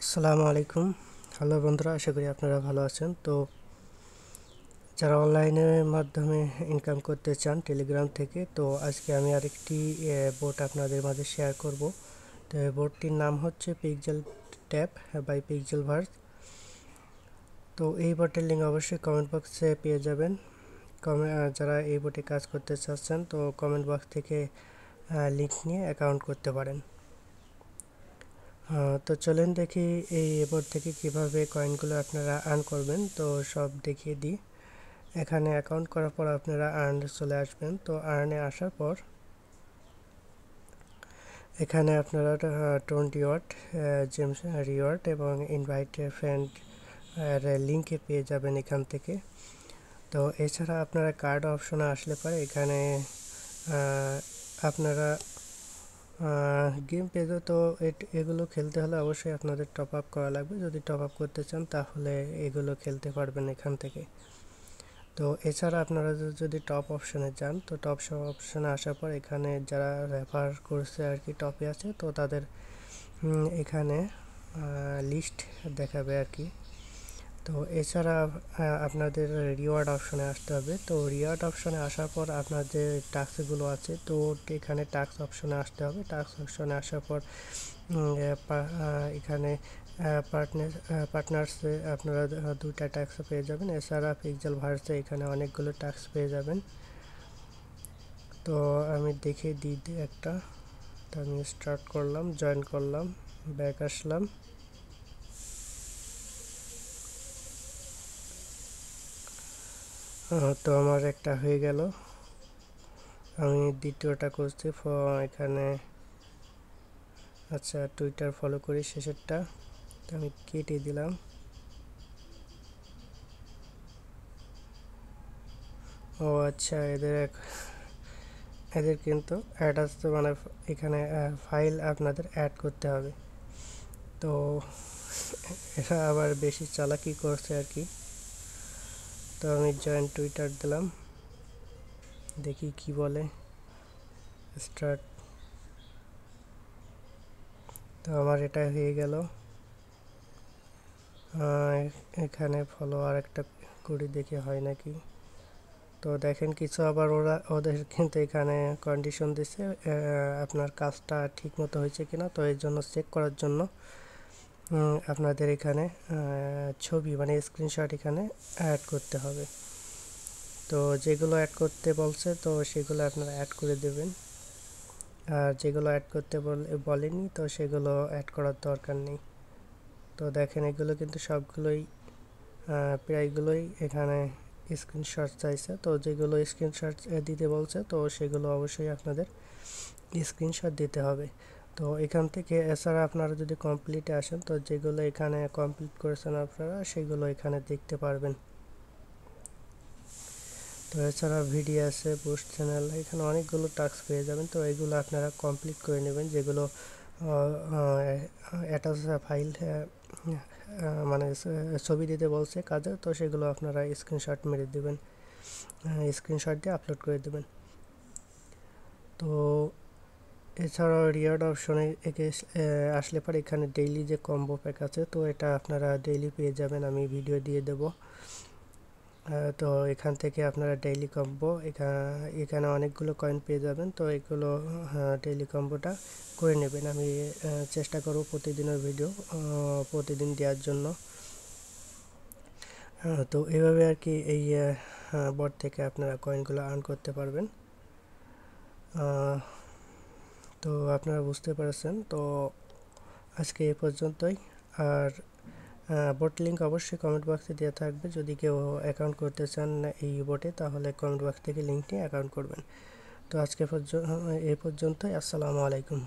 আসসালামু আলাইকুম। হ্যালো বন্ধুরা, আশা করি আপনারা ভালো আছেন। তো যারা অনলাইনের মাধ্যমে ইনকাম করতে চান টেলিগ্রাম থেকে, তো আজকে আমি আরেকটি বোট আপনাদের মাঝে শেয়ার করব। তো এই বোটটির নাম হচ্ছে pixel tap by pixel verse. তো এই বোটের লিঙ্ক অবশ্যই কমেন্ট বক্সে পেয়ে যাবেন। যারা এই বোটে কাজ করতে চাচ্ছেন তো কমেন্ট বক্স থেকে লিঙ্ক নিয়ে অ্যাকাউন্ট করতে পারেন। তো চলেন দেখি এই বোর্ড থেকে কিভাবে কয়েনগুলো আপনারা আর্ন করবেন। তো সব দেখিয়ে দিই। এখানে অ্যাকাউন্ট করার পর আপনারা আর্ন চলে আসবেন। তো আর্নে আসার পর এখানে আপনারা 20 ওয়াট জেমস রিওয়ার্ড এবং ইনভাইট ফ্রেন্ড লিঙ্কে পেয়ে যাবেন এখান থেকে। তো এছাড়া আপনারা কার্ড অপশনে আসলে পরে এখানে আপনারা গেম পেজে তো এগুলো খেলতে হলে অবশ্যই আপনাদের টপ আপ করা লাগবে। যদি টপ আপ করতে চান তাহলে এগুলো খেলতে পারবেন এখান থেকে। তো এছাড়া আপনারা যদি টপ অপশনে যান তো টপ অপশনে আসার পর এখানে যারা রেফার করছে আর কি টপে আছে তো তাদের এখানে লিস্ট দেখাবে আর কি। তো এছাড়া আপনাদের রিওয়ার্ড অপশনে আসতে হবে। তো রিওয়ার্ড অপশনে আসার পর আপনার যে টাস্কগুলো আছে তো এখানে টাস্ক অপশনে আসতে হবে। টাস্ক অপশনে আসার পর এখানে পার্টনার্সে আপনারা দুইটা টাস্ক পেয়ে যাবেন। এছাড়া পিক্সেল ভার্সে এখানে অনেকগুলো টাস্ক পেয়ে যাবেন। তো আমি দেখিয়ে দিই একটা। তো আমি স্টার্ট করলাম, জয়েন করলাম, ব্যাক আসলাম। তো আমার একটা হয়ে গেল। আমি দ্বিতীয়টা করছি এখানে। আচ্ছা, টুইটার ফলো করি শেষেরটা। তো আমি কেটে দিলাম। ও আচ্ছা, এদের কিন্তু অ্যাড আসতে মানে এখানে ফাইল আপনাদের অ্যাড করতে হবে। তো এরা আবার বেশি চালাকি করছে আর কি। তো আমি জয়েন টুইটার দিলাম, দেখি কি বলে। স্টার্ট। তো আমার এটা হয়ে গেল। এখানে ফলো আর একটা করি, দেখি হয় নাকি। তো দেখেন কিছু আবার ওদের কিন্তু এখানে কন্ডিশন দিছে আপনার কাজটা ঠিক মতো হয়েছে কিনা। তো এর জন্য চেক করার জন্য আপনাদের এখানে ছবি মানে স্ক্রিনশট এখানে অ্যাড করতে হবে। তো যেগুলো অ্যাড করতে বলছে তো সেগুলো আপনারা অ্যাড করে দেবেন। আর যেগুলো অ্যাড করতে বলেনি তো সেগুলো অ্যাড করার দরকার নেই। তো দেখেন এগুলো কিন্তু সবগুলোই প্রায়গুলোই এখানে স্ক্রিনশট চাইছে। তো যেগুলো স্ক্রিনশট দিতে বলছে তো সেগুলো অবশ্যই আপনাদের স্ক্রিনশট দিতে হবে। তো এখান থেকে এছাড়া আপনারা যদি কমপ্লিটে আসেন তো যেগুলো এখানে কমপ্লিট করেছেন আপনারা সেগুলো এখানে দেখতে পারবেন। তো এছাড়া ভিডিও আছে, পোস্ট চ্যানেল, এখানে অনেকগুলো টাস্ক পেয়ে যাবেন। তো এগুলো আপনারা কমপ্লিট করে নেবেন। যেগুলো অ্যাটাচ ফাইল মানে ছবি দিতে বলছে কাজে, তো সেগুলো আপনারা স্ক্রিনশট মেরে দেবেন, স্ক্রিনশট দিয়ে আপলোড করে দেবেন। তো এছাড়াও রিওয়ার্ড অপশনে আসলে পর এখানে ডেইলি যে কম্বো প্যাক আছে তো এটা আপনারা ডেইলি পেয়ে যাবেন, আমি ভিডিও দিয়ে দেব। তো এখান থেকে আপনারা ডেইলি কম্বো এখানে অনেকগুলো কয়েন পেয়ে যাবেন। তো এগুলো ডেইলি কম্বোটা করে নেবেন। আমি চেষ্টা করব প্রতিদিনের ভিডিও প্রতিদিন দেওয়ার জন্য। তো এইভাবে আর কি এই বট থেকে আপনারা কয়েনগুলো আর্ন করতে পারবেন। তো আপনারা বুঝতে পারছেন। তো আজকে এ পর্যন্তই। আর বোট লিঙ্ক অবশ্যই কমেন্ট বক্সে দেওয়া থাকবে। যদি কেউ অ্যাকাউন্ট করতে চান এই বোটে তাহলে কমেন্ট বক্স থেকে লিঙ্ক নিয়ে অ্যাকাউন্ট করবেন। তো আজকে এ পর্যন্তই। আসসালামু আলাইকুম।